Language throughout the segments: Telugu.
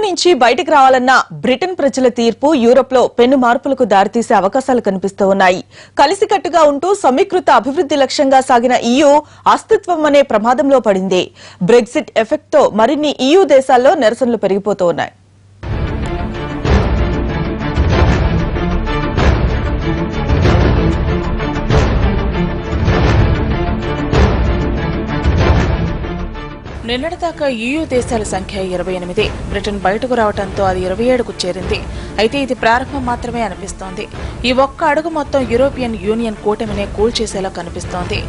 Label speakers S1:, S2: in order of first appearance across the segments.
S1: నుంచి బయటికి రావాలన్న బ్రిటన్ ప్రజల తీర్పు యూరోప్ లో పెను మార్పులకు దారితీసే అవకాశాలు కనిపిస్తూ ఉన్నాయి. కలిసికట్టుగా ఉంటూ సమీకృత అభివృద్ధి లక్ష్యంగా సాగిన EU అస్తిత్వం అనే ప్రమాదంలో పడింది. బ్రెగ్జిట్ ఎఫెక్ట్ తో మరిన్ని EU దేశాల్లో నిరసనలు పెరిగిపోతూ ఉన్నాయి. నిన్నటిదాకా EU దేశాల సంఖ్య 28. బ్రిటన్ బయటకు రావడంతో అది 27కు చేరింది. అయితే ఇది ప్రారంభం మాత్రమే అనిపిస్తోంది. ఈ ఒక్క అడుగు మొత్తం యూరోపియన్ యూనియన్ కూటమినే కూల్చేసేలా కనిపిస్తోంది.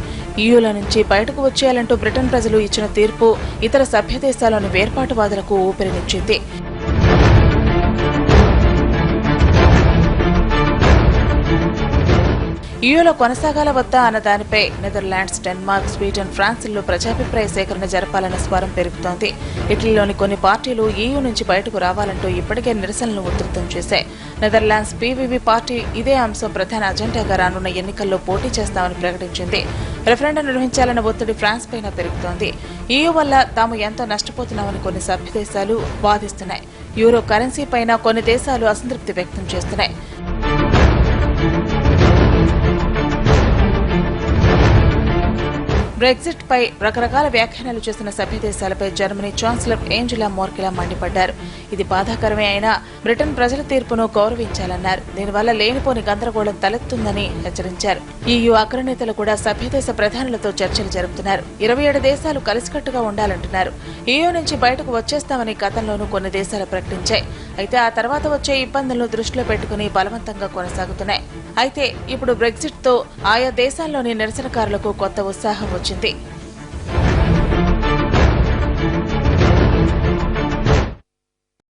S1: EUలో నుంచి బయటకు వచ్చేయాలంటూ బ్రిటన్ ప్రజలు ఇచ్చిన తీర్పు ఇతర సభ్య దేశాల్లోని వేర్పాటువాదులకు ఊపిరినిచ్చింది. EUలో కొనసాగాల వద్దా అన్న దానిపై నెదర్లాండ్స్, డెన్మార్క్, స్వీడన్, ఫ్రాన్స్లో ప్రజాభిప్రాయ సేకరణ జరపాలన్న స్వరం పెరుగుతోంది. ఇటలీలోని కొన్ని పార్టీలు EU నుంచి బయటకు రావాలంటూ ఇప్పటికే నిరసనలు ఉధృతం చేశాయి. నెదర్లాండ్స్ PVV పార్టీ ఇదే అంశం ప్రధాన అజెండాగా రానున్న ఎన్నికల్లో పోటీ చేస్తామని ప్రకటించింది. రెఫరెండం నిర్వహించాలన్న ఒత్తిడి ఫ్రాన్స్ పైన పెరుగుతోంది. EU వల్ల తాము ఎంతో నష్టపోతున్నామని కొన్ని సభ్య దేశాలు వాదిస్తున్నాయి. యూరో కరెన్సీ పైన కొన్ని దేశాలు అసంతృప్తి వ్యక్తం చేస్తున్నాయి. బ్రెగ్జిట్ పై రకరకాల వ్యాఖ్యానాలు చేసిన సభ్య దేశాలపై జర్మనీ ఛాన్సలర్ ఏంజెలా మెర్కెల్ మండిపడ్డారు. ఇది బాధాకరమే అయినా బ్రిటన్ ప్రజల తీర్పును గౌరవించాలన్నారు. దీనివల్ల లేనిపోని గందరగోళం తలెత్తుందని హెచ్చరించారు. EU అగ్రనేతలు కూడా సభ్యదేశ ప్రధానులతో చర్చలు జరుపుతున్నారు. 27 దేశాలు కలిసికట్టుగా ఉండాలంటున్నారు. EU నుంచి బయటకు వచ్చేస్తామని గతంలోనూ కొన్ని దేశాలు ప్రకటించాయి. అయితే ఆ తర్వాత వచ్చే ఇబ్బందులను దృష్టిలో పెట్టుకుని బలవంతంగా కొనసాగుతున్నాయి. అయితే ఇప్పుడు బ్రెగ్జిట్ తో ఆయా దేశాల్లోని నిరసనకారులకు కొత్త ఉత్సాహం వచ్చింది.